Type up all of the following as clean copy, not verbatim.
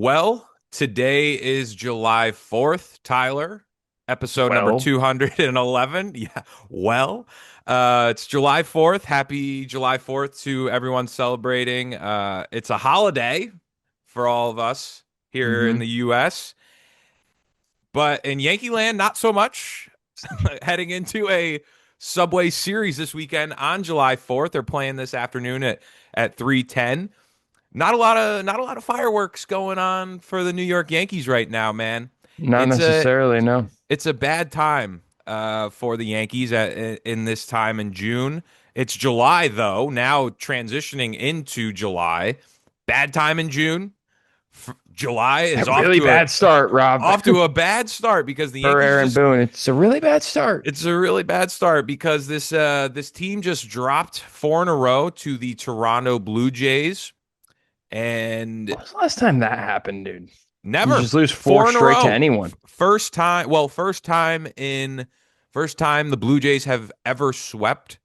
Well, today is July 4th, Tyler, episode number Well, 211. Yeah, well, it's July 4th. Happy July 4th to everyone celebrating. It's a holiday for all of us here in hmm the U.S., but in Yankee land, not so much. Heading into a Subway Series this weekend on July 4th. They're playing this afternoon at 3:10. Not a lot of fireworks going on for the New York Yankees right now, man. not It's a necessarily, no. it's a bad time for the Yankees in this time in June. It's July though, now transitioning into July. Bad time in June. July A is off really to a bad start, Rob. off to a bad start because the For Yankees Aaron just Boone, it's a really bad start. it's a really bad start because this team just dropped four in a row to the Toronto Blue Jays and When was the last time that happened, dude? You never just lose four four in a straight to row. anyone. First time, well, first time the Blue Jays have ever swept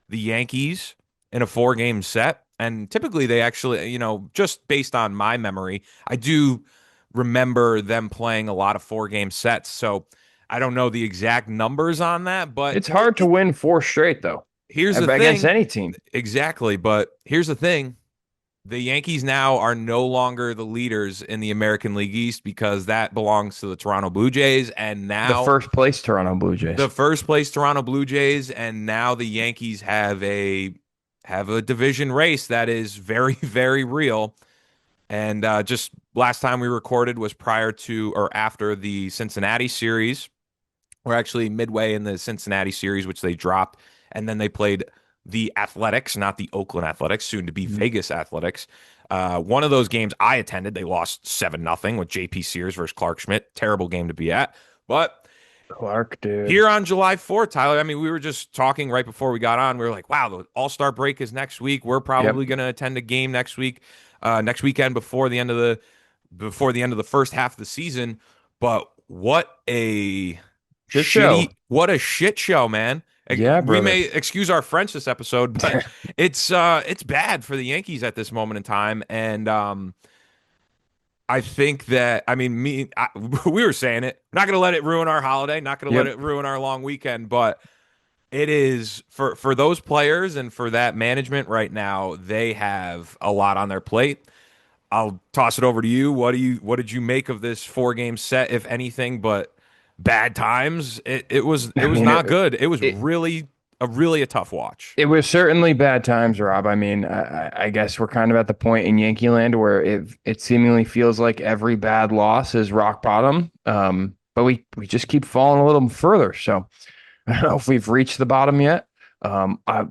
the Yankees in a four-game set. And typically they actually, just based on my memory, I do remember them playing a lot of four-game sets. So I don't know the exact numbers on that, but It's hard to win four straight, though, here's the against thing. any team. Exactly, but here's the thing. The Yankees now are no longer the leaders in the American League East because that belongs to the Toronto Blue Jays. And The now first place Toronto Blue the Jays. first place Toronto Blue Jays, and now the Yankees have a division race that is very, very real. And just last time we recorded was prior to or after the Cincinnati series. We're actually midway in the Cincinnati series, which they dropped, and then they played the Athletics, not the Oakland Athletics, soon to be Mhm. Vegas Athletics. One of those games I attended, they lost 7-0 with JP Sears versus Clark Schmidt. Terrible game to be at. But Clark, dude. here on July 4th, Tyler, I mean, we were just talking right before we got on. We were like, wow, the All Star break is next week. We're Yep. probably going to attend a game next week, next weekend before the end of the first half of the season. But Shit show. what a shit show, man. Yeah, We brother. may excuse our French this episode, but it's bad for the Yankees at this moment in time, and I think that I mean we were saying it. Not going to let it ruin our holiday. Not going to let Yep. it ruin our long weekend. But it is for those players and for that management right now. They have a lot on their plate. I'll toss it over to you. What did you make of this four-game set, if anything? But bad times. It I was mean, not good. It was it, really a tough watch. It was certainly bad times, Rob. I mean, I guess we're kind of at the point in Yankee land where it seemingly feels like every bad loss is rock bottom. But we just keep falling a little further. So I don't know if we've reached the bottom yet. I,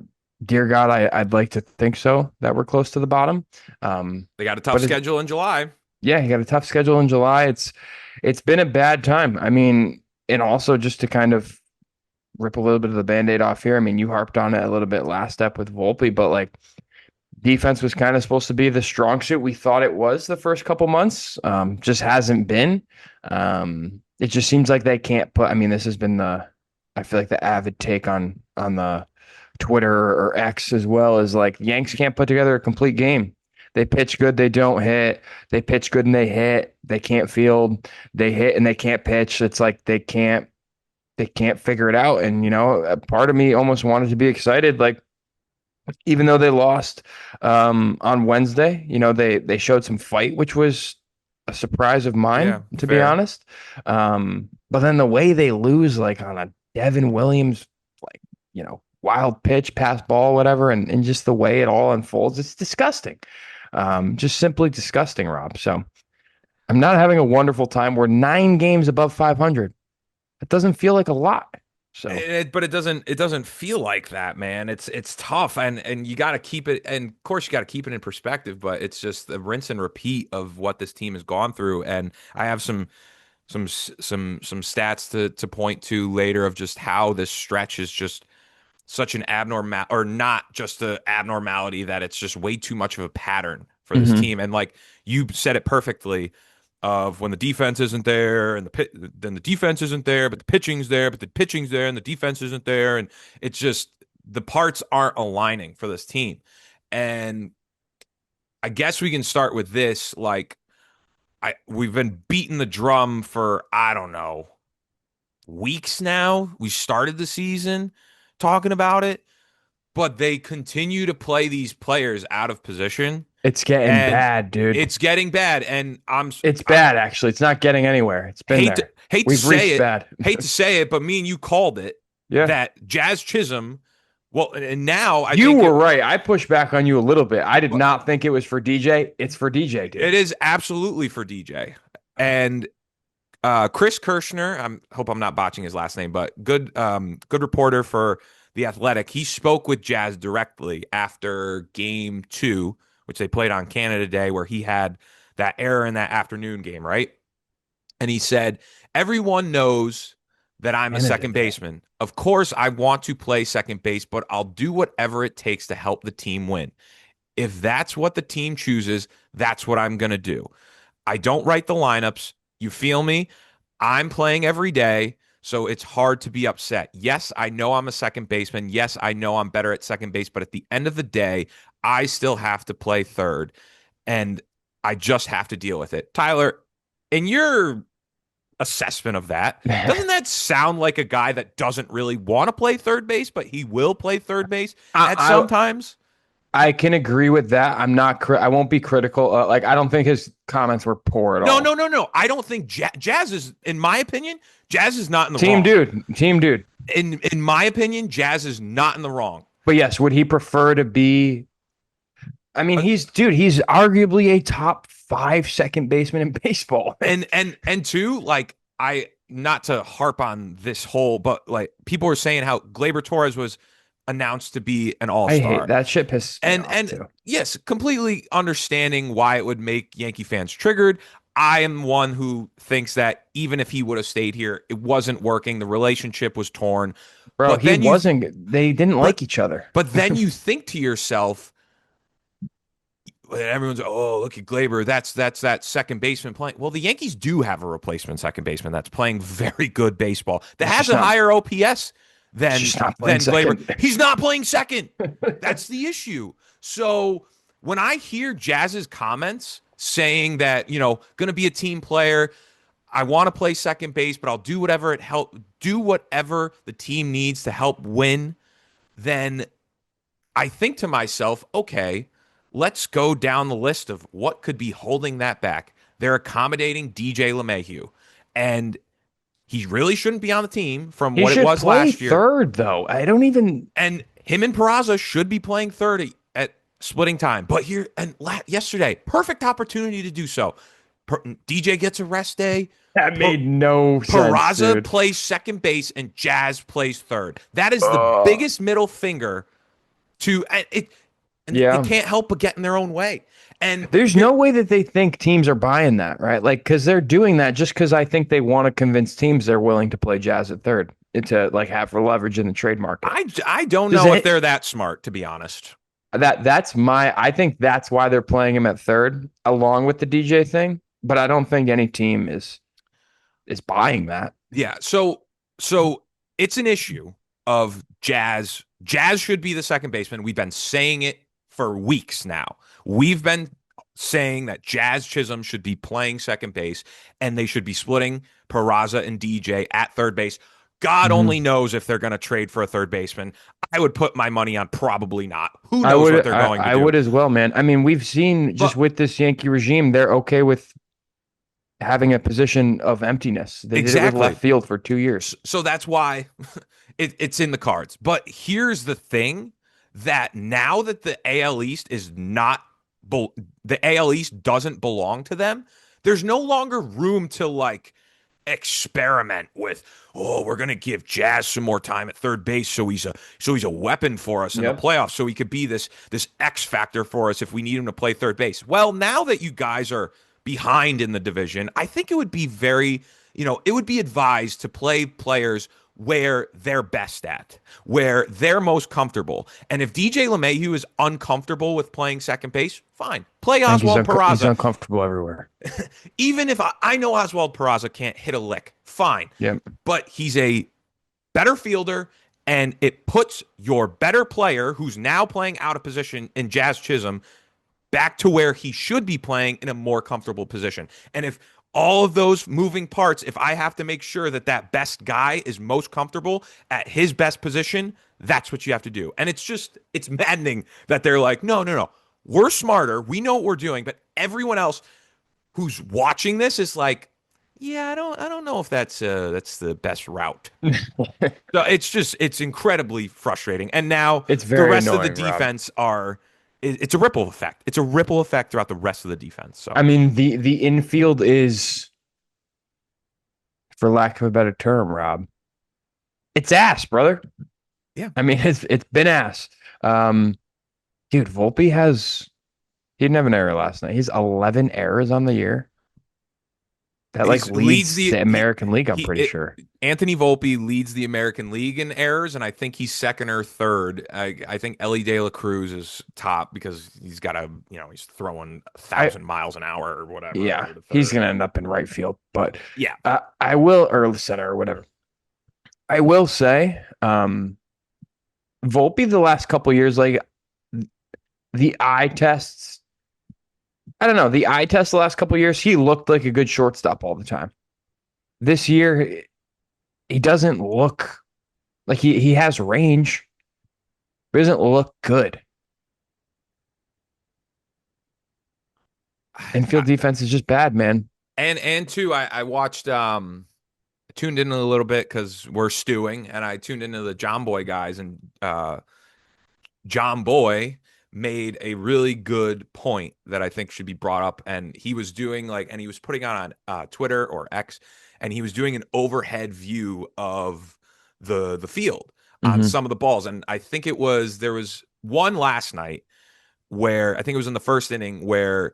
dear God, I'd like to think so that we're close to the bottom. They got a tough But schedule in July. yeah, you got a tough schedule in July. It's been a bad time. I mean, and also just to kind of rip a little bit of the band-aid off here. I mean, you harped on it a little bit last step with Volpe, but like defense was kind of supposed to be the strong suit we thought it was the first couple months. Just hasn't been. It just seems like they can't put. I mean, this has been I feel like the avid take on the Twitter or X as well is like Yanks can't put together a complete game. They pitch good, they don't hit. They pitch good and they hit. They can't field. They hit and they can't pitch. It's like they can't figure it out. And a part of me almost wanted to be excited, like even though they lost on Wednesday, they showed some fight, which was a surprise of Yeah, mine, to be fair. honest. But then the way they lose, like on a Devin Williams, like wild pitch, pass ball, whatever, and just the way it all unfolds, it's disgusting. Just simply disgusting, Rob. So I'm not having a wonderful time. We're 9 games above 500. It doesn't feel like a lot. So But it doesn't feel like that, man. It's tough, and you got to keep it. And of course, you got to keep it in perspective. But it's just the rinse and repeat of what this team has gone through. And I have some stats to point to later of just how this stretch is just such an abnormal, or not just a abnormality, that it's just way too much of a pattern for this mhm. team. And like you said it perfectly, of when the defense isn't there and then the defense isn't there, but the pitching's there, but the pitching's there and the defense isn't there, and it's just the parts aren't aligning for this team. And I guess we can start with this, like we've been beating the drum for, I don't know, weeks now. We started the season talking about it, but they continue to play these players out of position, It's getting and bad, dude. it's getting bad. And It's I bad, actually. It's not getting anywhere. It's been there. hate to We've say reached it, bad. but me and you called it Yeah. that Jazz Chisholm. Well, and now I You think were right. I pushed back on you a little bit. I did well, not think it was for DJ. It's for DJ, it dude. is absolutely for DJ. And Chris Kirschner, I hope I'm not botching his last name, but good reporter for The Athletic. He spoke with Jazz directly after game 2, which they played on Canada Day, where he had that error in that afternoon game, right? And he said, everyone knows that I'm a Canada second Day. baseman. Of course, I want to play second base, but I'll do whatever it takes to help the team win. If that's what the team chooses, that's what I'm going to do. I don't write the lineups. You feel me? I'm playing every day, so it's hard to be upset. Yes, I know I'm a second baseman. Yes, I know I'm better at second base, but at the end of the day, I still have to play third, and I just have to deal with it. Tyler, in your assessment of that, doesn't that sound like a guy that doesn't really want to play third base, but he will play third base at I some times? I can agree with that. I'm not. I won't be critical. Like I don't think his comments were poor at No, all. no, no, no. I don't think Jazz is, in my opinion, Jazz is not in the Team wrong. dude. Team dude. In my opinion, Jazz is not in the wrong. But yes, would he prefer to be? I mean, Uh, he's arguably a top five second baseman in baseball. and two, like I not to harp on this whole, but like people were saying how Gleyber Torres was announced to be an all I hate star, that shit. Pisses me off and too, yes, completely understanding why it would make Yankee fans triggered. I am one who thinks that even if he would have stayed here, it wasn't working. The relationship was torn. bro. But He then you, wasn't. They didn't but like each other. but then you think to yourself, everyone's oh look at Glaber, that's that second baseman playing. Well, the Yankees do have a replacement second baseman that's playing very good baseball that It's has just a not. higher OPS It's just not playing than Glaber. second. He's not playing second. That's the issue. So when I hear Jazz's comments saying that going to be a team player, I want to play second base, but I'll do whatever the team needs to help win, then I think to myself, okay, let's go down the list of what could be holding that back. They're accommodating DJ LeMahieu, and he really shouldn't be on the team from He what it should was play last year. third though. I don't even. And him and Peraza should be playing third at splitting time. But yesterday, perfect opportunity to do so. DJ gets a rest day. That made no sense, Peraza dude. plays second base and Jazz plays third. That is the Uh, biggest middle finger to it, and they yeah. can't help but get in their own way. And There's here, no way that they think teams are buying that, right? Like, because they're doing that just because I think they want to convince teams they're willing to play Jazz at third to like have for leverage in the trade market. I don't Does know if it they're that smart, to be honest. that's my I think that's why they're playing him at third along with the DJ thing, but I don't think any team is buying that. Yeah, so it's an issue of Jazz. Jazz should be the second baseman. We've been saying it for weeks now. We've been saying that Jazz Chisholm should be playing second base and they should be splitting Peraza and DJ at third base. God only Mhm. knows if they're going to trade for a third baseman. I would put my money on probably not. Who knows what they're going to I do? would as well, man. I mean, we've seen just But with this Yankee regime, they're okay with having a position of emptiness. They did it with exactly. left field for 2 years. So that's why it's in the cards. But here's the thing that now that the AL East is not, the AL East doesn't belong to them, there's no longer room to like experiment with, oh, we're gonna give Jazz some more time at third base so he's a weapon for us in the Yep. playoffs, so he could be this X factor for us if we need him to play third base. Well, now that you guys are behind in the division, I think it would be it would be advised to play players where they're best at, where they're most comfortable. And if DJ LeMahieu is uncomfortable with playing second base, fine. Play I think Oswald he's Peraza. uncomfortable everywhere. Even if I know Oswald Peraza can't hit a lick, fine. Yep. But he's a better fielder, and it puts your better player, who's now playing out of position in Jazz Chisholm, back to where he should be playing in a more comfortable position. And if all of those moving parts, if I have to make sure that that best guy is most comfortable at his best position, that's what you have to do. And it's maddening that they're like, no, no, no, we're smarter. We know what we're doing. But everyone else who's watching this is like, yeah, I don't know if that's the best route. So it's incredibly frustrating. And now It's the very rest of the annoying, Rob. defense it's a ripple effect. It's a ripple effect throughout the rest of the defense. I So mean, the infield is, for lack of a better term, Rob, it's ass, brother. yeah, I mean, it's been ass. Um, dude, Volpe he didn't have an error last night. He's 11 errors on the year. That like he's leads leads the the American League, I'm he pretty it, sure. Anthony Volpe leads the American League in errors, and I think he's second or third. I think Ellie De La Cruz is top because he's got he's throwing a I thousand miles an hour or whatever Yeah, over to he's third. gonna end up in right field, but Yeah, I will, or center or whatever. I will say, Volpe the last couple years, like the eye tests. I don't know, the eye test the last couple years, he looked like a good shortstop all the time. This year, he doesn't look like he has range, but he doesn't look good. Infield defense is just bad, man. and two, I watched tuned in a little bit because we're stewing, and I tuned into the John Boy guys, and John Boy made a really good point that I think should be brought up. And he was doing and he was putting on Twitter or X, and he was doing an overhead view of the field on Mm-hmm. some of the balls. And I think there was one last night where I think it was in the first inning where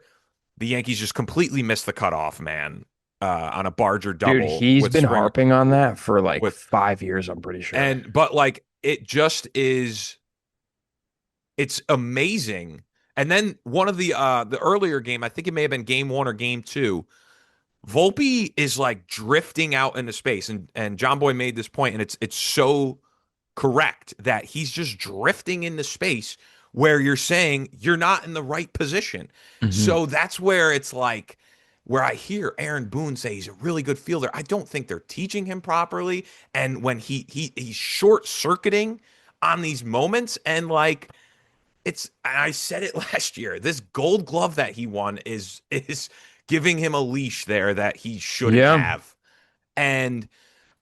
the Yankees just completely missed the cutoff man on a Barger Dude, double he's with been Springer harping on that for like with 5 years, I'm pretty sure. and but like it just is it's amazing. And then one of the earlier game, I think it may have been game one or game two, Volpe is like drifting out into space. And John Boy made this point, and it's so correct that he's just drifting into space where you're saying you're not in the right position. Mm-hmm. So that's where it's like where I hear Aaron Boone say he's a really good fielder. I don't think they're teaching him properly. And when he's short circuiting on these moments, and like I said it last year. This Gold Glove that he won is giving him a leash there that he shouldn't Yeah. have. And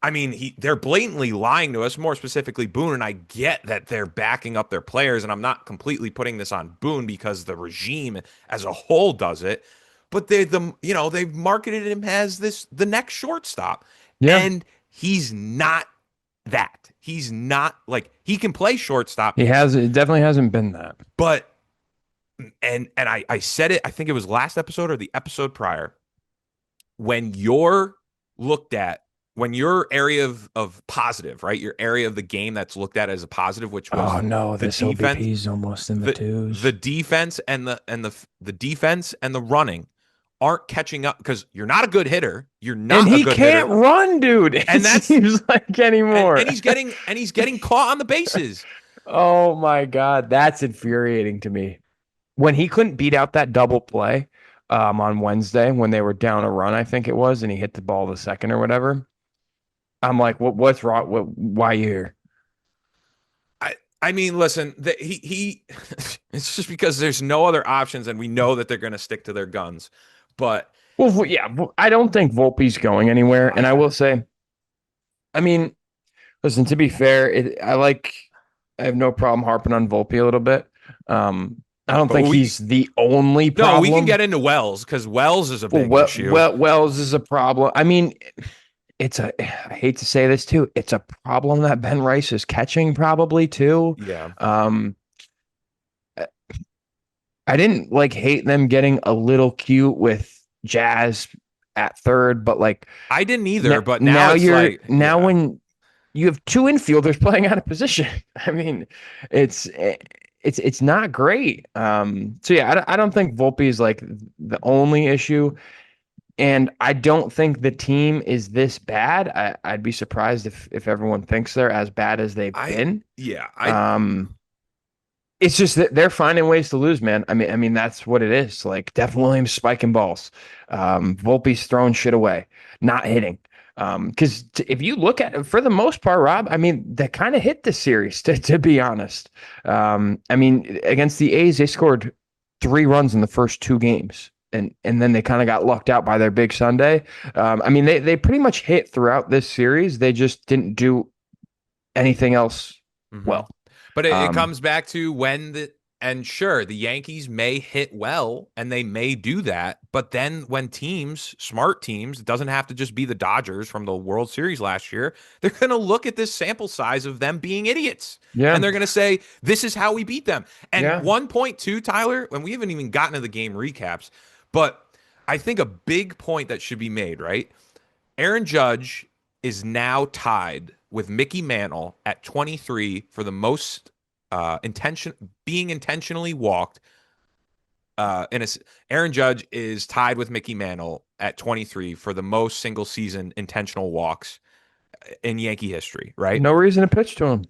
I mean, they're blatantly lying to us, more specifically Boone, and I get that they're backing up their players, and I'm not completely putting this on Boone because the regime as a whole does it, but they've marketed him as the next shortstop, Yeah. and he's not that. He's not like he can play shortstop, It definitely hasn't been that. but I said it, I think it was last episode or the episode prior, when you're looked at, when your area of positive, right? Your area of the game that's looked at as a positive, which Oh was no, the this defense, OBP is almost in the the twos. defense and the defense and the running aren't catching up because you're not a good hitter. You're And not a he good can't hitter. run, dude. It And that's seems like anymore. and he's getting caught on the bases. Oh my God, that's infuriating to me. When he couldn't beat out that double play on Wednesday when they were down a run, I think it was, and he hit the ball the second or whatever. I'm like, what's wrong? Why you here? I mean, listen, he it's just because there's no other options, and we know that they're going to stick to their guns. But Well, yeah, I don't think Volpe's going anywhere. And I will say, I mean, listen, to be fair, I have no problem harping on Volpe a little bit. I don't but think we he's the only no, we can get problem. into Wells because Wells is a Well, big issue. Wells is a problem. I mean, I hate to say this too, it's a problem that Ben Rice is catching probably too. Yeah, Um, I didn't like hate them getting a little cute with Jazz at third, but like I didn't either. But now it's like, now yeah, when you have two infielders playing out of position, I mean, it's it's not great. So yeah, I don't think Volpe is like the only issue. And I don't think the team is this bad. I'd be surprised if everyone thinks they're as bad as they've I been. yeah, I Um, It's just that they're finding ways to lose, man. I mean that's what it is. Like Devin Williams spiking balls, Volpe's throwing shit away, not hitting. Because if you look at it, for the most part, Rob, I mean, they kind of hit the series, to be honest. I mean, against the A's, they scored 3 runs in the first 2 games. And then they kind of got lucked out by their big Sunday. I mean, they pretty much hit throughout this series. They just didn't do anything else Hmm. well. But it Um, comes back to when and sure, the Yankees may hit well and they may do that. But then when teams, smart teams, it doesn't have to just be the Dodgers from the World Series last year, they're going to look at this sample size of them being idiots. And yeah, they're going to say, this is how we beat them. And yeah. 1.2, Tyler, and we haven't even gotten to the game recaps, but I think a big point that should be made, right? Aaron Judge is now tied with Mickey Mantle at 23 for the most being intentionally walked. In a, Aaron Judge is tied with Mickey Mantle at 23 for the most single season intentional walks in Yankee history. Right? No reason to pitch to him.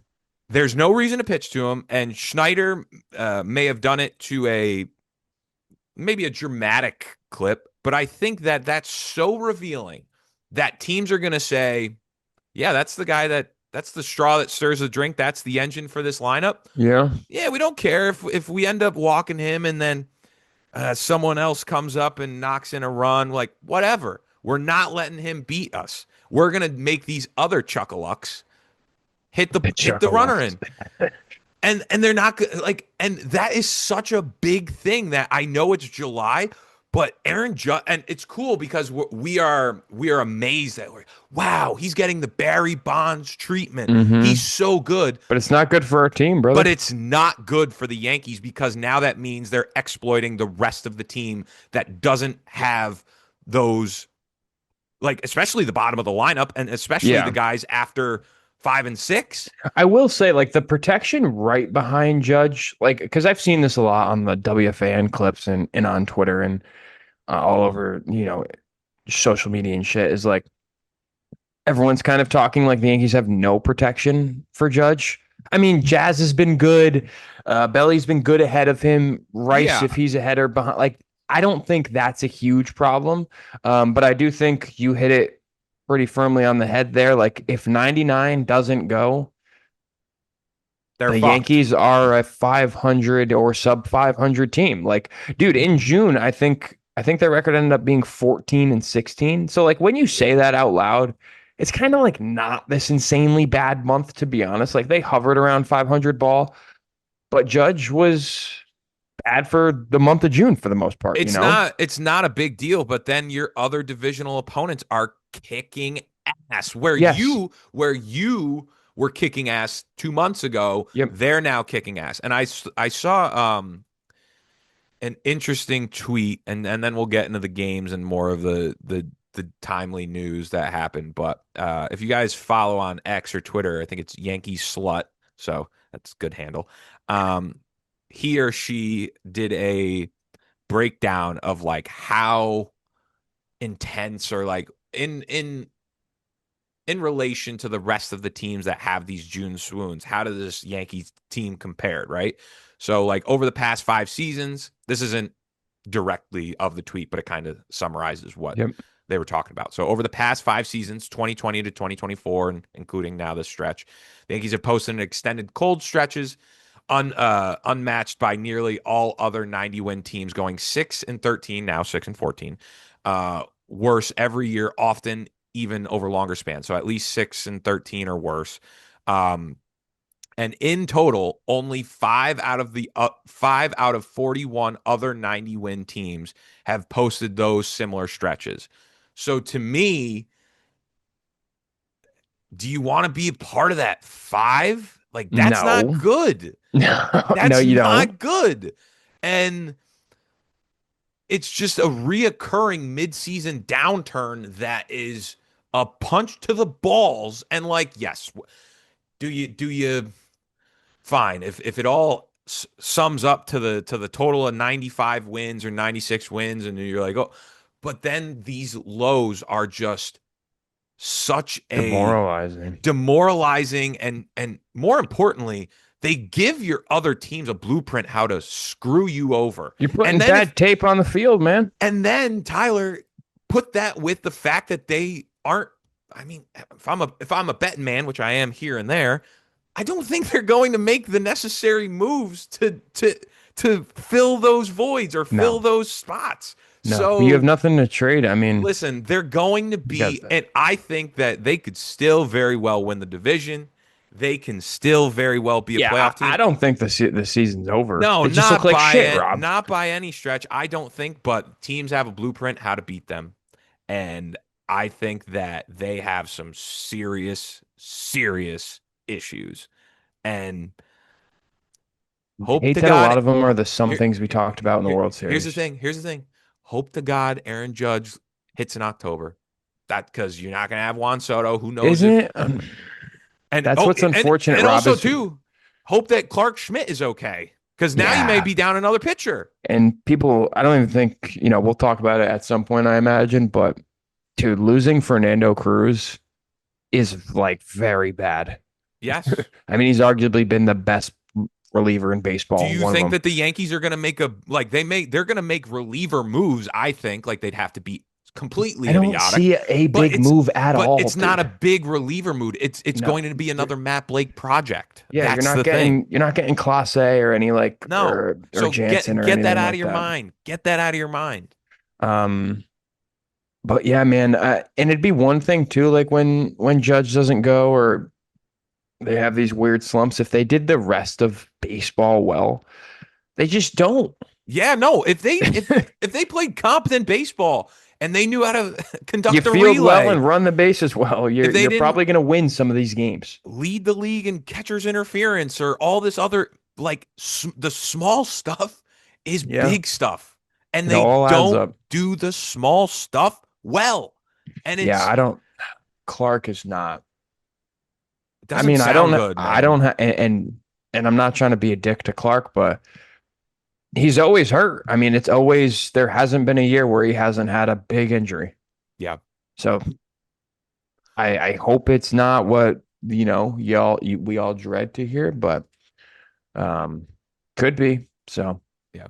There's no reason to pitch to him, and Schneider may have done it to a maybe a dramatic clip, but I think that that's so revealing that teams are going to say, yeah, that's the guy that's the straw that stirs the drink. That's the engine for this lineup. Yeah. Yeah, we don't care if we end up walking him and then someone else comes up and knocks in a run. Like whatever, we're not letting him beat us. We're gonna make these other chuckalucks The hit the runner Chuckalux. in, and they're not like, and that is such a big thing that I know it's July, but Aaron Judge, and it's cool because we are amazed that wow, he's getting the Barry Bonds treatment. He's Hmm. so good, But it's not good for our team, but brother. it's not good for the Yankees because now that means they're exploiting the rest of the team that doesn't have those, like especially the bottom of the lineup and especially the Yeah. guys after 5 and 6. I will say, like, the protection right behind Judge, like, because I've seen this a lot on the WFAN clips and on Twitter and all over, social media and shit, is like everyone's kind of talking like the Yankees have no protection for Judge. I mean, Jazz has been good. Belly's been good ahead of him. Rice, Yeah, if he's ahead or behind, like, I don't think that's a huge problem. But I do think you hit it pretty firmly on the head there. Like, if 99 doesn't go, they're the fucked. Yankees are a 500 or sub 500 team. Like, dude, in June, I think their record ended up being 14 and 16. So like when you Yeah. say that out loud, it's kind of like not this insanely bad month, to be honest. Like they hovered around 500 ball, but Judge was bad for the month of June for the most part, you know? It's not a big deal, but then your other divisional opponents are kicking ass. Where Yes. you were kicking ass 2 months ago, Yep. they're now kicking ass. And I saw an interesting tweet, and then we'll get into the games and more of the timely news that happened. But if you guys follow on X or Twitter, I think it's Yankee Slut, so that's a good handle. Um, he or she did a breakdown of like how intense or like in relation to the rest of the teams that have these June swoons, how does this Yankees team compared, right? So like over the past 5 seasons, this isn't directly of the tweet, but it kind of summarizes what Yep. they were talking about. So over the past 5 seasons, 2020 to 2024, and including now this stretch, the Yankees have posted an extended cold stretches unmatched by nearly all other 90 win teams, going 6 and 13, now 6 and 14. Worse every year, often even over longer spans. So at least 6 and 13 or worse. Um, and in total, only 5 out of 41 other 90 win teams have posted those similar stretches. So to me, do you want to be a part of that five? Like that's not No. good. No, no, That's you don't. not good. And it's just a reoccurring midseason downturn that is a punch to the balls. And like, yes, do you fine if it all sums up to the total of 95 wins or 96 wins, and you're like, oh, but then these lows are just such a Demoralizing. demoralizing and more importantly, they give your other teams a blueprint how to screw you over. You're And putting then bad tape on the field, man. Tyler, put that with the fact that they aren't, I mean, if I'm a betting man, which I am here and there, I don't think they're going to make the necessary moves to fill those voids or fill No, those spots. no. You have So nothing to trade. I mean, listen, they're going to because be, and I think that they could still very well win the division. They can still very well be a yeah, playoff I team. don't think the season's over. No, They just look like shit, Rob. not by any stretch. I don't think, but teams have a blueprint how to beat them, and I think that they have some serious issues. And hope Hate to that a God, lot of them are the some here, things we talked about in the World here's the Series. thing. Here's the thing. Hope to God, Aaron Judge hits in October. That because you're not going to have Juan Soto. Who knows Isn't if it? and That's oh what's unfortunate, and Rob, also is too, hope that Clark Schmidt is okay because now you may yeah. be down another pitcher. And people, I don't even think, we'll talk about it at some point, I imagine, but dude, losing Fernando Cruz is like very bad. Yes. I mean, he's arguably been the best reliever in Do baseball, you one of think them. that the Yankees are going to make a like they're going to make reliever moves? I think like they'd have to be I completely don't idiotic, see a but big move at all, it's not a dude. big reliever mood. It's No. going to be You're- another Matt Blake project. Yeah, That's the thing. you're not getting Class A or any like No. or So Jansen or get that anything out of like your that. mind. Get that out of your mind. Um, but yeah, man, and it'd be one thing too, like when Judge doesn't go or they have these weird slumps. If they did the rest of baseball well, they just don't. Yeah, no. If they played competent baseball and they knew how to You conduct a field well relay, and run the bases well, if they you're didn't probably going to win some of these games. lead the league in catcher's interference or all this other like the small stuff is Yeah, big stuff and it they all adds don't up. do the small stuff well and Yeah, it's I don't. Clark is not. it I doesn't mean, sound good, I man. don't and I'm not trying to be a dick to Clark, but he's always hurt. I mean, it's always there hasn't been a year where he hasn't had a big injury. Yeah. So I hope it's not what we all dread to hear, but um, could be. So Yeah.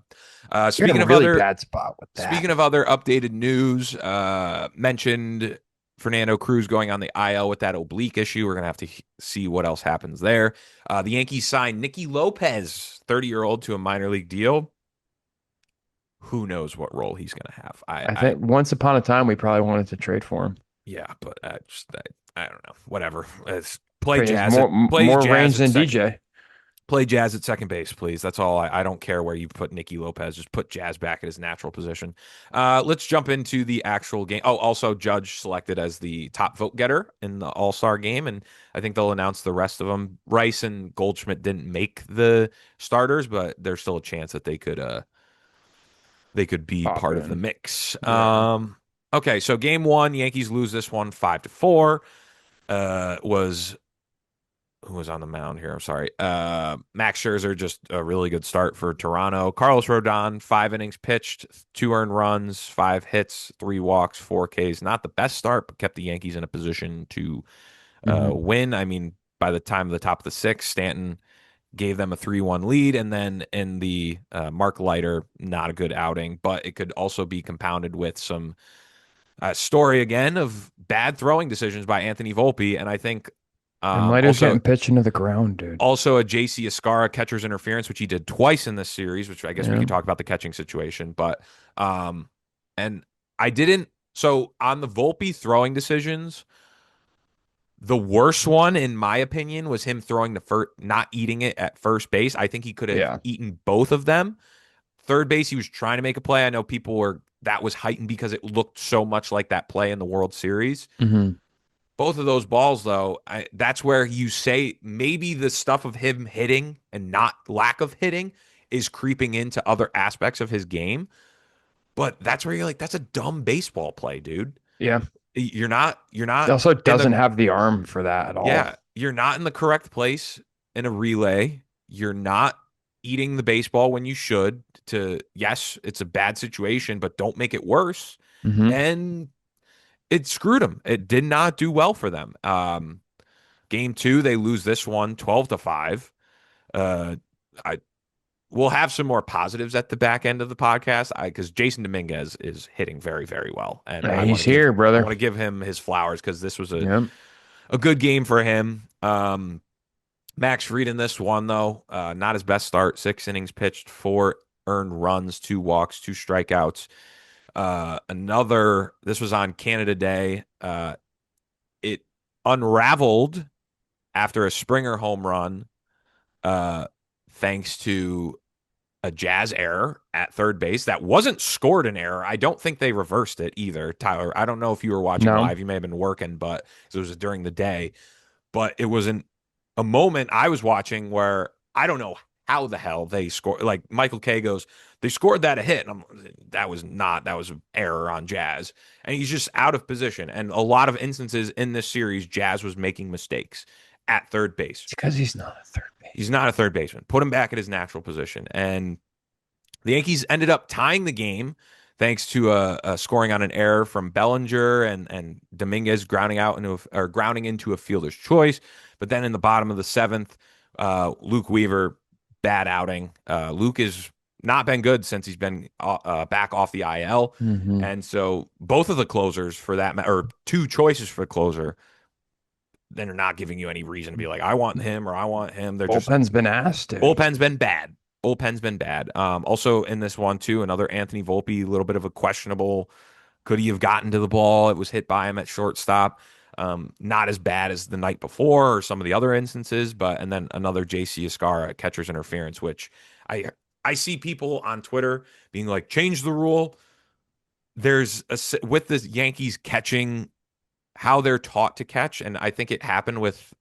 you're in a really bad spot with that. Speaking of other updated news, mentioned Fernando Cruz going on the IL with that oblique issue. We're gonna have to see what else happens there. The Yankees signed Nicky Lopez, 30-year-old, to a minor league deal. Who knows what role he's gonna have? I think once upon a time we probably wanted to trade for him. Yeah, but I don't know. Whatever. It's He has more range than second. DJ. Play Jazz at second base, please. That's all. I don't care where you put Nicky Lopez. Just put Jazz back at his natural position. Let's jump into the actual game. Oh, also Judge selected as the top vote getter in the All-Star game, and I think they'll announce the rest of them. Rice and Goldschmidt didn't make the starters, but there's still a chance that they could be Pop part of the in. mix. Yeah. Okay, so game one, Yankees lose this one 5-4. Was who was on the mound here? I'm sorry. Max Scherzer, just a really good start for Toronto. Carlos Rodon, 5 innings pitched, 2 earned runs, 5 hits, 3 walks, 4 Ks. Not the best start, but kept the Yankees in a position to Hmm. win. I mean, by the time of the top of the sixth, Stanton gave them a 3-1 lead. And then in the Mark Leiter, not a good outing, but it could also be compounded with some story again of bad throwing decisions by Anthony Volpe. And I think And Leiter's also getting pitched into the ground, dude. also a JC Escara catcher's interference, which he did twice in this series, which I guess we Yeah. could talk about the catching situation. But and I didn't so on the Volpe throwing decisions, the worst one, in my opinion, was him throwing the first, not eating it at first base. I think he could have Yeah. eaten both of them. Third base, he was trying to make a play. I know people were that was heightened because it looked so much like that play in the World Series. Hmm. Both of those balls, though, that's where you say maybe the stuff of him hitting and not lack of hitting is creeping into other aspects of his game. But that's where you're like, that's a dumb baseball play, dude. Yeah. You're He not also in doesn't the have the arm for that at all. yeah, you're not in the correct place in a relay. You're not eating the baseball when you should. To yes, it's a bad situation, but don't make it worse. Hmm. And it screwed them. It did not do well for them. Game two, they lose this one 12-5. Uh, I we'll have some more positives at the back end of the podcast. Because Jason Dominguez is hitting very, very well, and He's here, I brother. want to give him his flowers because this was Yep. a good game for him. Max Fried in this one though, not his best start. 6 innings pitched, 4 earned runs, 2 walks, 2 strikeouts. This was on Canada Day. It unraveled after a Springer home run, uh, thanks to a Jazz error at third base that wasn't scored an error. I don't think they reversed it either, Tyler. I don't know if you were watching No. live. You may have been working, but it was during the day. But it was a moment I was watching where I don't know how the hell they scored. Like Michael K goes, they scored that a hit. And that was an error on Jazz. And he's just out of position. And a lot of instances in this series, Jazz was making mistakes at third base. It's because he's not a third He's base. not a third baseman. Put him back at his natural position. And the Yankees ended up tying the game thanks to a scoring on an error from Bellinger and Dominguez grounding into a fielder's choice. But then in the bottom of the seventh, Luke Weaver, bad outing. Luke has not been good since he's been back off the IL. Hmm. And so both of the closers for that, or two choices for the closer, then are not giving you any reason to be like, I want him or I want him. They're just Bullpen's been asked, dude. bullpen's been bad. Bullpen's been bad. Also in this one too, another Anthony Volpe, a little bit of a questionable. Could he have gotten to the ball? It was hit by him at shortstop. Not as bad as the night before or some of the other instances, but and then another JC Escarra catcher's interference, which I I see people on Twitter being like, change the rule. With the Yankees catching how they're taught to catch, and I think it happened with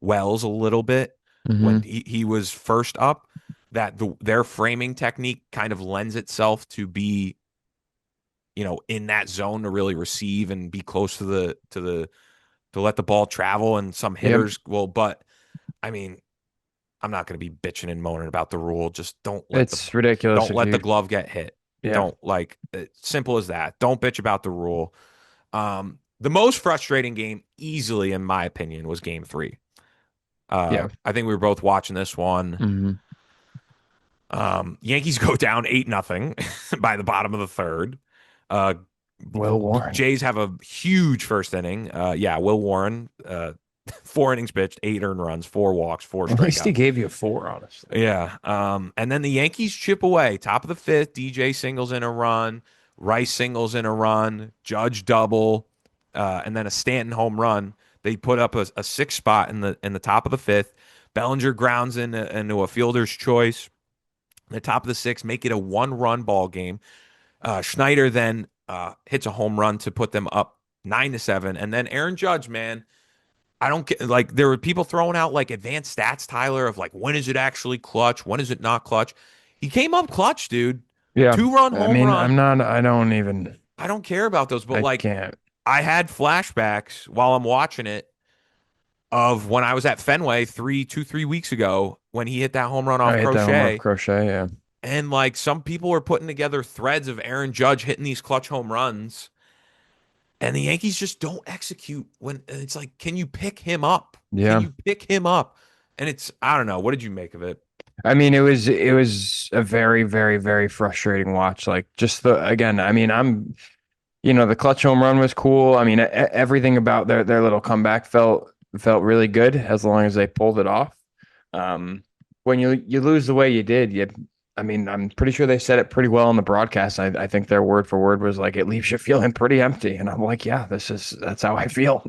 Wells a little bit when Hmm. he was first up, that their framing technique kind of lends itself to be, in that zone to really receive and be close to let the ball travel. And some Yep. hitters will, but I mean, I'm not going to be bitching and moaning about the rule. Just It's ridiculous don't if let the you, glove get hit. yeah, Don't simple as that. Don't bitch about the rule. The most frustrating game, easily in my opinion, was Game 3. yeah. I think we were both watching this one. Hmm. Yankees go down 8-0 by the bottom of the third. Uh, Will Warren. Jays have a huge first inning. Yeah, Will Warren, 4 innings pitched, 8 earned runs, 4 walks, four At least he strikeouts. gave you four, honestly. Yeah. And then the Yankees chip away. Top of the fifth, DJ singles in a run, Rice singles in a run, Judge double, and then a Stanton home run. They put up a six spot in the top of the fifth. Bellinger grounds into a fielder's choice. The top of the sixth, make it a 1-run ball game. Schneider then hits a home run to put them up 9-7, and then Aaron Judge, man, I don't get, like, there were people throwing out like advanced stats, Tyler, of like when is it actually clutch, when is it not clutch. He came up clutch, dude. Yeah. 2-run I home mean, run. I don't even, I don't care about those, but I like can't. I had flashbacks while I'm watching it of when I was at Fenway 3 weeks ago when he hit that home run I off hit that home run of Crochet. Crochet, yeah. And like some people were putting together threads of Aaron Judge hitting these clutch home runs, and the Yankees just don't execute when it's like, can you pick him up? Can Yeah. you pick him up? And I don't know. What did you make of it? I mean, it was a very, very, very frustrating watch. Like just the again, I mean, the clutch home run was cool. I mean, everything about their little comeback felt really good as long as they pulled it off. When you lose the way you did, I mean, I'm pretty sure they said it pretty well on the broadcast. I think their word for word was like, it leaves you feeling pretty empty. And I'm like, yeah, that's how I feel.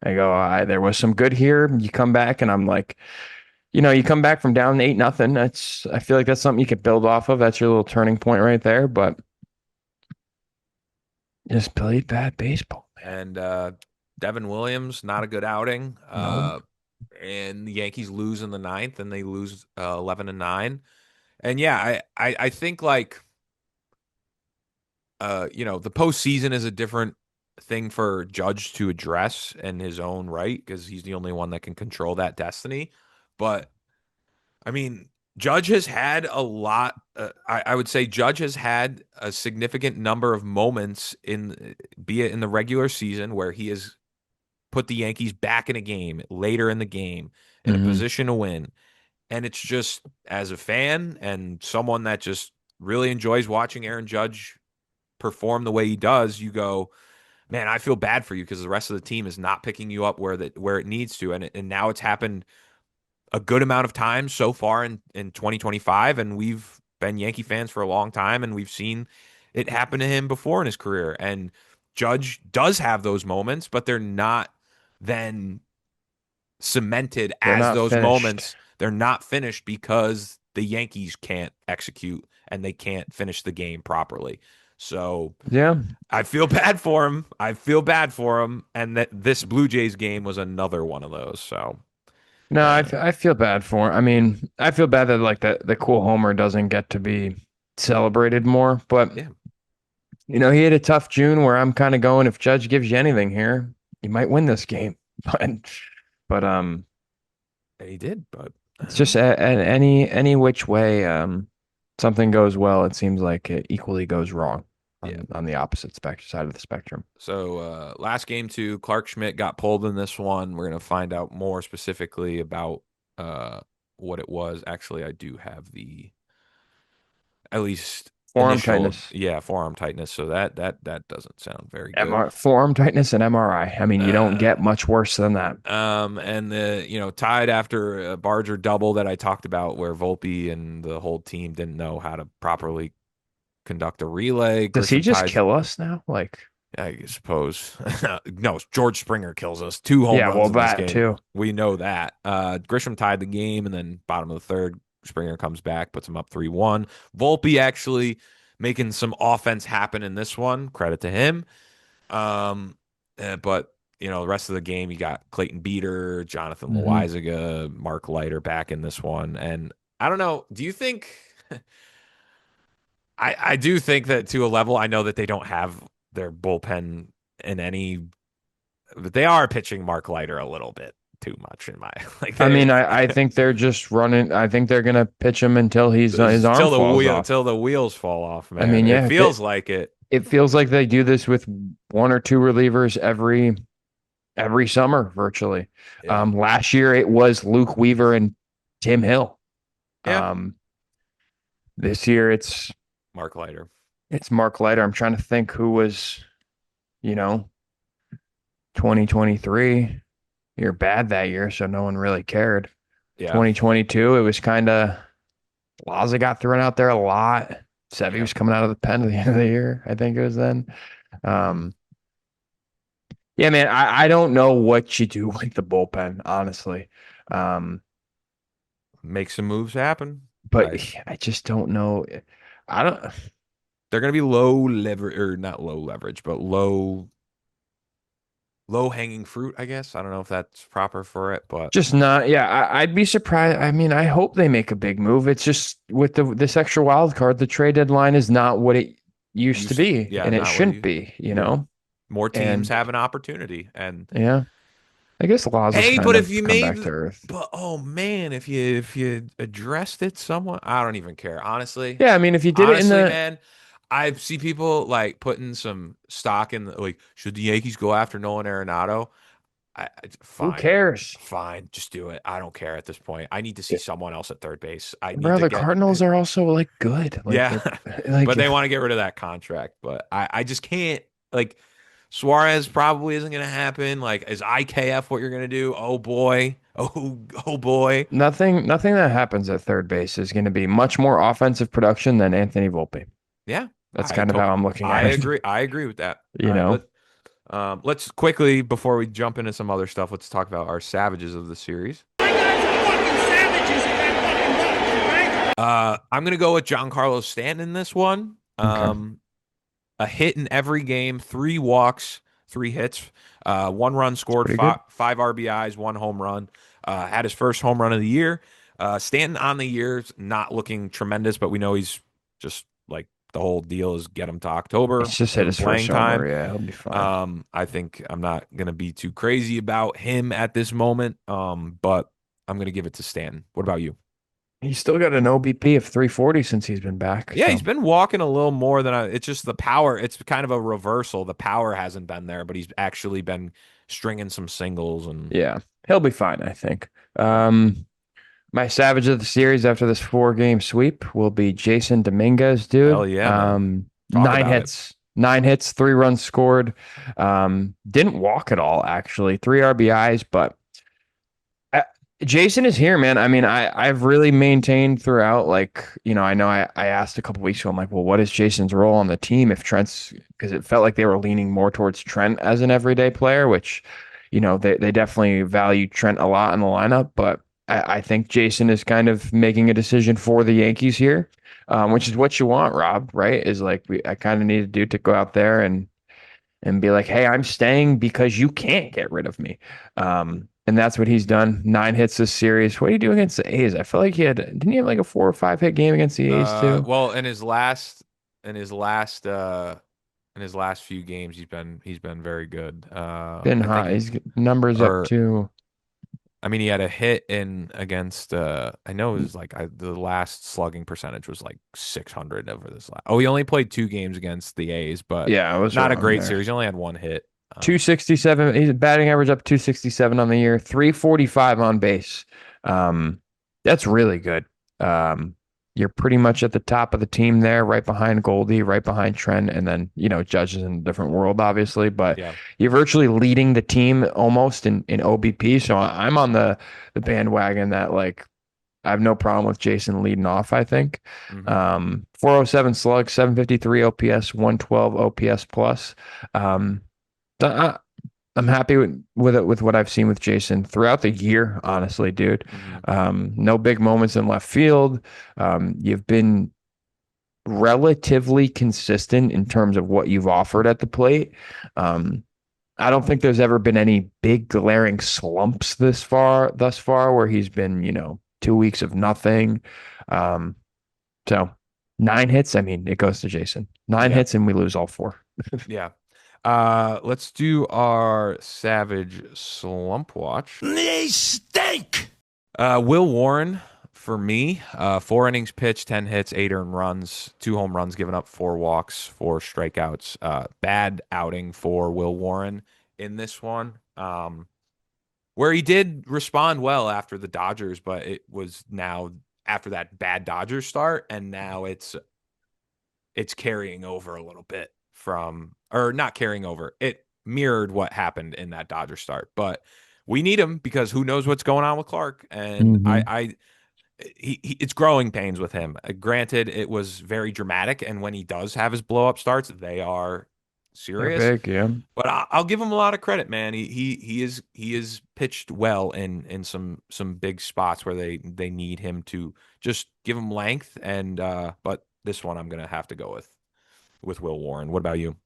I go, there was some good here. You come back, and I'm like, you come back from down 8-0. I feel like that's something you could build off of. That's your little turning point right there. But just played bad baseball, man. And Devin Williams, not a good outing. No. And the Yankees lose in the ninth, and they lose 11-9. And yeah, I think like the postseason is a different thing for Judge to address in his own right because he's the only one that can control that destiny. But I mean, Judge has had a lot. I would say Judge has had a significant number of moments be it in the regular season, where he has put the Yankees back in a game later in the game in a Hmm. position to win. And it's just as a fan and someone that just really enjoys watching Aaron Judge perform the way he does, you go, man, I feel bad for you because the rest of the team is not picking you up where it needs to, and now it's happened a good amount of times so far in 2025, and we've been Yankee fans for a long time, and we've seen it happen to him before in his career. And Judge does have those moments, but they're not then cemented They're as not those finished. moments. They're not finished because the Yankees can't execute and they can't finish the game properly. So Yeah. I feel bad for him. I feel bad for him. And that this Blue Jays game was another one of those. So, No, uh, I feel bad for him. I mean, I feel bad that like the cool homer doesn't get to be celebrated more. But yeah, he had a tough June where I'm kind of going, if Judge gives you anything here, you might win this game. But he did. But it's just any which way something goes well, it seems like it equally goes wrong yeah. on the opposite spectrum side of the spectrum. So last game too, Clark Schmidt got pulled in this one. We're gonna find out more specifically about uh, what it was. Actually, I do have the at least Forearm initial, tightness. yeah, forearm tightness. So that doesn't sound very good. Forearm tightness and MRI. I mean, you don't Uh, get much worse than that. and tied after a Barger double that I talked about, where Volpe and the whole team didn't know how to properly conduct a relay. Does he Grisham just ties, kill us now? Like, I suppose. No, George Springer kills us. Two home yeah, runs well, in this that game. too. We know that. Grisham tied the game, and then bottom of the third, Springer comes back, puts him up 3-1. Volpe actually making some offense happen in this one. Credit to him. Um, but the rest of the game, you got Clayton Beeter, Jonathan Hmm. Loizaga, Mark Leiter back in this one, and I don't know. Do you think? I do think that to a level, I know that they don't have their bullpen in any, but they are pitching Mark Leiter a little bit too much in my like I they mean, I think they're just running. I think they're gonna pitch him until his arm till the falls wheel off. till the wheels fall off, I man. mean, It yeah, feels like it. it feels like they do this with one or two relievers every summer virtually. Yeah, Last year it was Luke Weaver and Tim Hill. yeah. Um, this year Mark Leiter. it's Mark Leiter. I'm trying to think who was, you know, 2023. You're bad that year, so no one really cared. Yeah, 2022, it was kind of Laza got thrown out there a lot. Sevy yeah. was coming out of the pen at the end of the year. I think it was then. Hmm. Um, yeah, man, I don't know what you do with the bullpen, honestly. Um, Make some moves happen. but I I just don't know. I don't They're going to be low leverage or not low leverage, but low hanging fruit, I guess. I don't know if that's proper for it, but just not. Yeah, I'd be surprised. I mean, I hope they make a big move. It's just with this extra wild card, the trade deadline is not what it used to be, yeah, and it not what shouldn't you be, yeah. More teams And have an opportunity. And yeah, I guess Laza's hey, kind but if of you come back to made earth. but oh man, if you addressed it somewhat, I don't even care. Honestly. Yeah, I mean, if you did it in Honestly, the man, I see people like putting some stock in like, should the Yankees go after Nolan Arenado? who Fine. cares? Fine, just do it. I don't care at this point. I need to see someone else at third base. I need Bro, to the get Cardinals are also like good. Like yeah, they're like but they want to get rid of that contract. But I just can't like Suarez probably isn't going to happen. Like, is IKF what you're going to do? Oh boy, oh boy. nothing that happens at third base is going to be much more offensive production than Anthony Volpe. Yeah, That's kind of how I'm looking I at it. agree. I agree with that. All You right, know, let's quickly before we jump into some other stuff. Let's talk about our savages of the series. I'm gonna go with Giancarlo Stanton in this one. okay, A hit in every game, 3 walks, 3 hits, 1 run it's scored, pretty good. five RBIs, 1 home run. Had his first home run of the year. Stanton on the year's not looking tremendous, but we know he's just like the whole deal is get him to October, It's just give hit him his first playing time. homer. Yeah, he'll be fine. I think I'm not gonna be too crazy about him at this moment. But I'm gonna give it to Stanton. What about you? He's still got an OBP of 340 since he's been back. Yeah, he's So been walking a little more than it's just the power. It's kind of a reversal. The power hasn't been there, but he's actually been stringing some singles and yeah, he'll be fine, I think. Um, My savage of the series after this 4-game sweep will be Jason Dominguez, Hell dude. yeah, man. Talk Nine about it. hits, 9 hits, 3 runs scored. Didn't walk at all, actually. 3 RBIs, but uh, Jason is here, man. I mean, I've really maintained throughout, like, I know I asked a couple weeks ago, I'm like, well, what is Jason's role on the team if Trent's, because it felt like they were leaning more towards Trent as an everyday player, which, they definitely value Trent a lot in the lineup, but I think Jason is kind of making a decision for the Yankees here, which is what you want, Rob, right? Is like I kind of need a dude to go out there and be like, hey, I'm staying because you can't get rid of me. And that's what he's done. 9 hits this series. What do you do against the A's? I feel like didn't he have like a 4 or 5 hit game against the A's too? Well, in his last in his last few games, he's been very good. Been I think hot. His numbers up or too. I mean, he had a hit in against. I know it was like the last slugging percentage was like 600 over this last. Oh, he only played 2 games against the A's, but Yeah, I was not a wrong great there. series. He only had one hit. 267. He's batting average up 267 on the year, 345 on base. That's really good. Um, you're pretty much at the top of the team there, right behind Goldie, right behind Trent, and then, Judge is in a different world, obviously, but Yeah. you're virtually leading the team almost in OBP. So I'm on the bandwagon that like I have no problem with Jason leading off, I think. Hmm. 407 slug, 753 OPS, 112 OPS plus. Um, I, I'm happy with it with what I've seen with Jason throughout the year, honestly, dude. Hmm. No big moments in left field. You've been relatively consistent in terms of what you've offered at the plate. Um, I don't think there's ever been any big glaring slumps thus far, where he's been, 2 weeks of nothing. Um, so 9 hits, I mean, it goes to Jason. Nine Yeah. hits and we lose all four. Yeah. Let's do our Savage Slump Watch. They stink. Will Warren for me. 4 innings pitched, 10 hits, 8 earned runs, 2 home runs, given up 4 walks, 4 strikeouts. Bad outing for Will Warren in this one. Where he did respond well after the Dodgers, but it was now after that bad Dodgers start, and now it's carrying over a little bit from, or not carrying over. It mirrored what happened in that Dodger start, but we need him because who knows what's going on with Clark. And Hmm. it's growing pains with him. Granted, it was very dramatic, and when he does have his blow up starts, they are They're serious. big, yeah. But I'll give him a lot of credit, man. He is pitched well in some big spots where they need him to just give him length. And but this one I'm gonna have to go with Will Warren. What about you?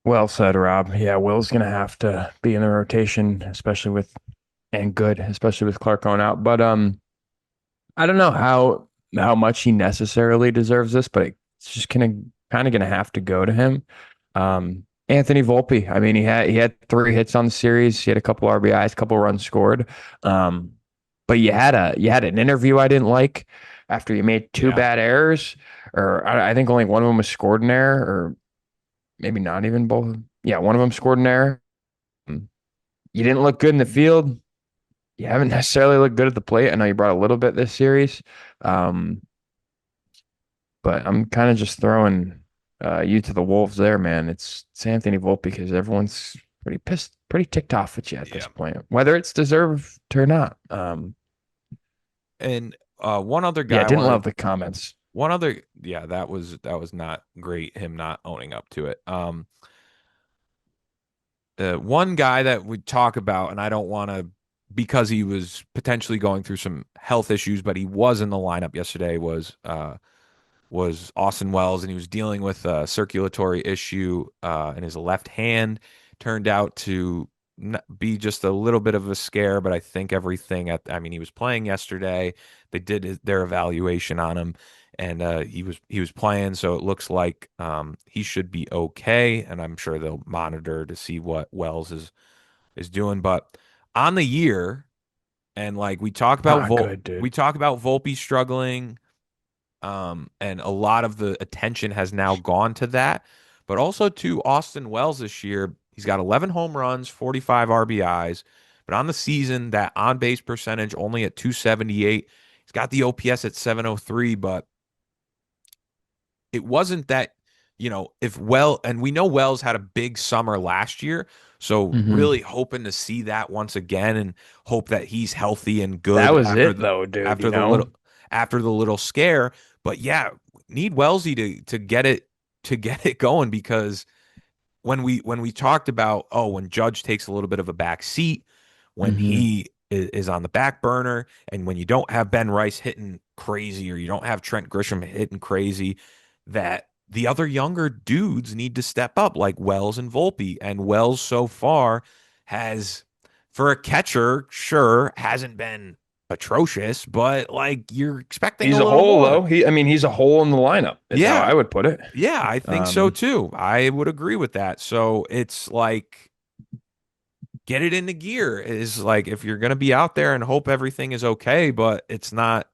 Well said, Rob. Yeah, Will's gonna have to be in the rotation, especially especially with Clark going out. But I don't know how much he necessarily deserves this, but it's just kind of gonna have to go to him. Anthony Volpe. I mean, he had 3 hits on the series. He had a couple RBIs, a couple runs scored. Um, but you had an interview I didn't like after you made two Yeah. bad errors, or I think only one of them was scored an error, or maybe not even both. Yeah, one of them scored an error. You didn't look good in the field. You haven't necessarily looked good at the plate. I know you brought a little bit this series, um, but I'm kind of just throwing you to the wolves there, man. It's Anthony Volpe because everyone's pretty pissed, pretty ticked off at you at this Yeah. point, whether it's deserved or not. And one other Yeah, guy I didn't wanted love the comments. one other yeah, that was not great, him not owning up to it. One guy that we talk about, and I don't want to, because he was potentially going through some health issues, but he was in the lineup yesterday, was Austin Wells, and he was dealing with a circulatory issue in his left hand. Turned out to be just a little bit of a scare, but I think I mean, he was playing yesterday. They did their evaluation on him, and he was playing, so it looks like he should be okay. And I'm sure they'll monitor to see what Wells is doing. But on the year, and like Not good, dude. We talk about Volpe struggling, and a lot of the attention has now gone to that, but also to Austin Wells this year. He's got 11 home runs, 45 RBIs, But on the season, that on base percentage only at 278. He's got the OPS at 703, but it wasn't that, if and we know Wells had a big summer last year. So Hmm. really hoping to see that once again and hope that he's healthy and That good was it though, dude, after you the know? little scare. But yeah, need Wellesley to get it going because when we talked about, when Judge takes a little bit of a back seat, when Hmm. he is on the back burner, and when you don't have Ben Rice hitting crazy or you don't have Trent Grisham hitting crazy, that the other younger dudes need to step up like Wells and Volpe. And Wells so far has, for a catcher, sure, hasn't been atrocious, but like you're expecting He's a a little hole more. though. I mean, he's a hole in the lineup, is how Yeah, I would put it. yeah, I think so Um, too. I would agree with that. So it's like get it into gear is like if you're going to be out there and hope everything is okay, but it's not,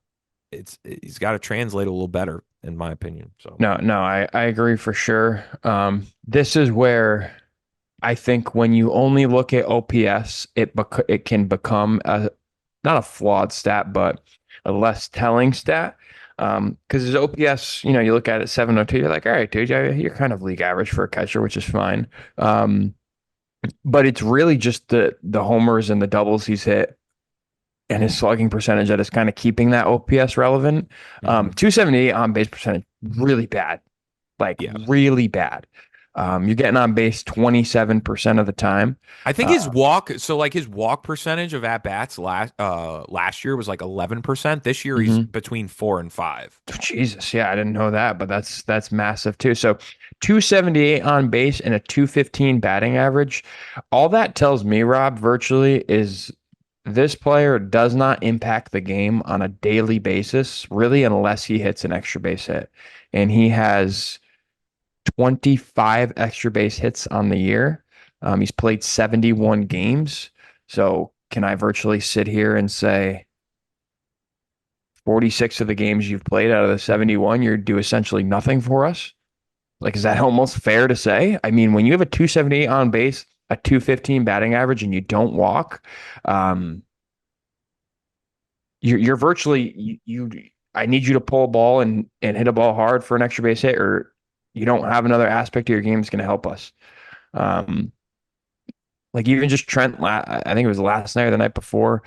he's got to translate a little better in my opinion. So, no, I agree for sure. This is where I think when you only look at OPS, it can become a not a flawed stat, but a less telling stat. Because his OPS, you look at it 702, you're like, all right, dude, yeah, you're kind of league average for a catcher, which is fine. But it's really just the homers and the doubles he's hit and his slugging percentage that is kind of keeping that OPS relevant. mhm. 278 on base percentage, really bad, like Yeah. really bad. You're getting on base 27% of the time. I think Uh, his walk percentage of at bats last year was like 11%. This year he's mhm. between 4 and 5. Jesus, yeah, I didn't know that, but that's massive too. So 278 on base and a 215 batting average. All that tells me, Rob, virtually is this player does not impact the game on a daily basis, really, unless he hits an extra base hit. And he has 25 extra base hits on the year. He's played 71 games. So can I virtually sit here and say 46 of the games you've played out of the 71, you do essentially nothing for us? Like, is that almost fair to say? I mean, when you have a 278 on base, a 215 batting average, and you don't walk, um, you're virtually I need you to pull a ball and hit a ball hard for an extra base hit, or you don't have another aspect of your game that's going to help us. Um, like even just Trent, I think it was last night or the night before,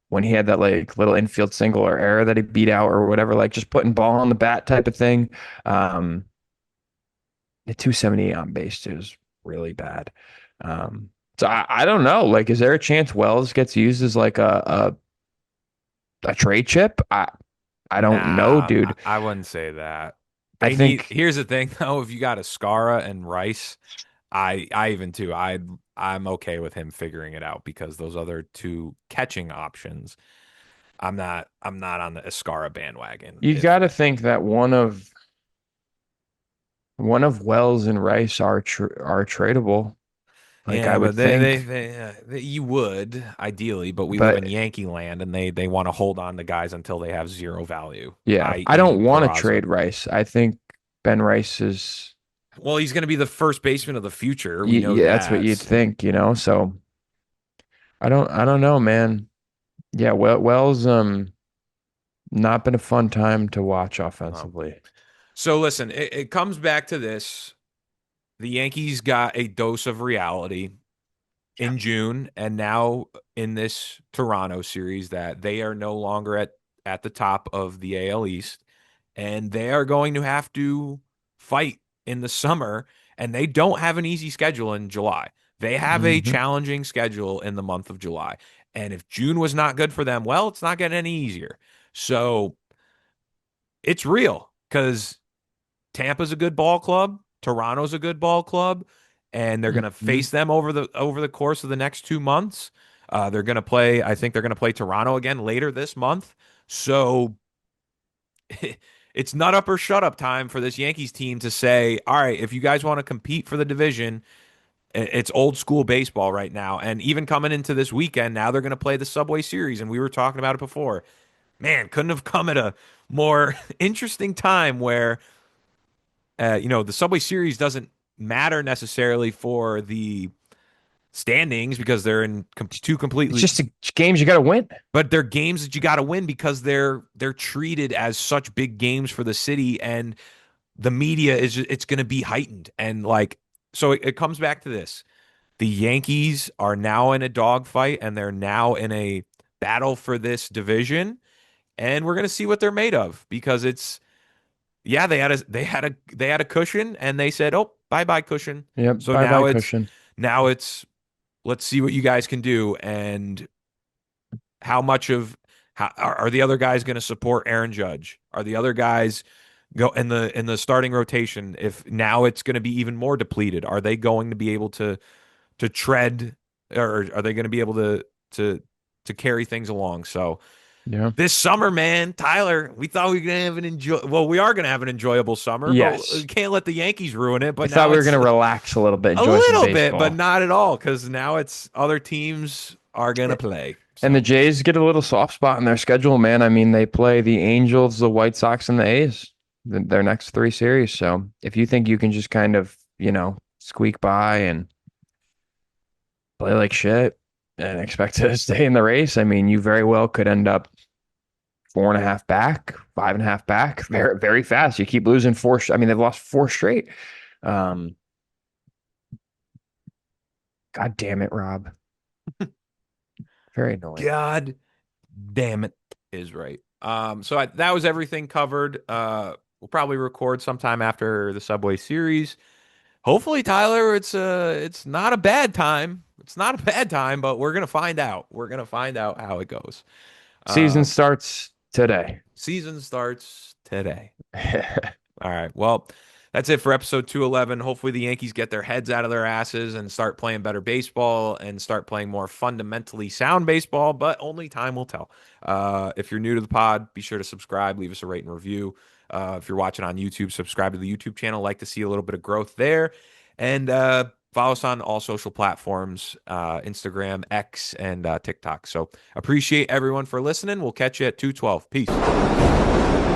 when he had that like little infield single or error that he beat out or whatever, like just putting ball on the bat type of thing. Um, the 278 on base too is really bad. So I don't know. Like, is there a chance Wells gets used as like a trade chip? I don't know, Nah, I, dude. I wouldn't say that. I think Here's the thing though, if you got Escara and Rice, I even too. I'm okay with him figuring it out because those other two catching options, I'm not on the Escara bandwagon. you If got to think that one of Wells and Rice are tradable. Like I yeah, would but they, think, they, you would ideally, but we live in but Yankee land and they want to hold on to guys until they have zero value, yeah, I i.e. don't want to Peraza. trade Rice. I think Ben Rice is, Well, he's going to be the first baseman of the future. We know that's what you'd that. think. So I don't know, man. Yeah, Wells, not been a fun time to watch Um, offensively. so listen, it comes back to this. The Yankees got a dose of reality Yeah. in June and now in this Toronto series that they are no longer at the top of the AL East and they are going to have to fight in the summer and they don't have an easy schedule in July. They have a Hmm. challenging schedule in the month of July. And if June was not good for them, well, it's not getting any easier. So it's real because Tampa's a good ball club. Toronto's a good ball club, and they're going to Hmm. face them over the course of the next 2 months. They're going to play. I think they're going to play Toronto again later this month. So it's nut up or shut up time for this Yankees team to say, all right, if you guys want to compete for the division, it's old school baseball right now. And even coming into this weekend, now they're going to play the Subway Series, and we were talking about it before. Man, couldn't have come at a more interesting time where the Subway Series doesn't matter necessarily for the standings because they're in two It's completely, just games you got to win. but they're games that you got to win because they're treated as such big games for the city, and the media it's going to be heightened. And like, so it comes back to this. The Yankees are now in a dogfight, and they're now in a battle for this division, and we're going to see what they're made of, because it's, yeah, they had a cushion, and they said, "Oh, bye-bye cushion." Yep. So Bye bye cushion. now it's let's see what you guys can do, and how much of how are the other guys going to support Aaron Judge? Are the other guys go in the starting rotation? If now it's going to be even more depleted, are they going to be able to tread, or are they going to be able to to carry things along? So Yeah. this summer, man, Tyler, we thought we were gonna have we are gonna have an enjoyable summer, but we Yes. can't let the Yankees ruin it. I But thought now we were it's going to relax a little bit, a enjoy some little bit, but baseball. not at all, because now it's other teams are gonna play. And the So Jays get a little soft spot in their schedule, man. I mean, they play the Angels, the White Sox, and the A's, their next three series. So if you think you can just kind of, squeak by and play like shit and expect to stay in the race, I mean, you very well could end up 4.5 back, 5.5 back, very, very fast. You keep losing four. I mean, they've lost four straight. Um, God damn it, Rob. Very annoying. God damn it is right. So that was everything covered. We'll probably record sometime after the Subway Series. Hopefully, Tyler, it's not a bad time. It's not a bad time, but we're gonna find out. We're gonna find out how it goes. Season Um, starts today. Season starts today. All right. Well, that's it for episode 211. Hopefully, the Yankees get their heads out of their asses and start playing better baseball and start playing more fundamentally sound baseball, but only time will tell. If you're new to the pod, be sure to subscribe, leave us a rate and review. If you're watching on YouTube, subscribe to the YouTube channel. Like to see a little bit of growth there. And follow us on all social platforms, Instagram, X, and TikTok. So appreciate everyone for listening. We'll catch you at 212. Peace.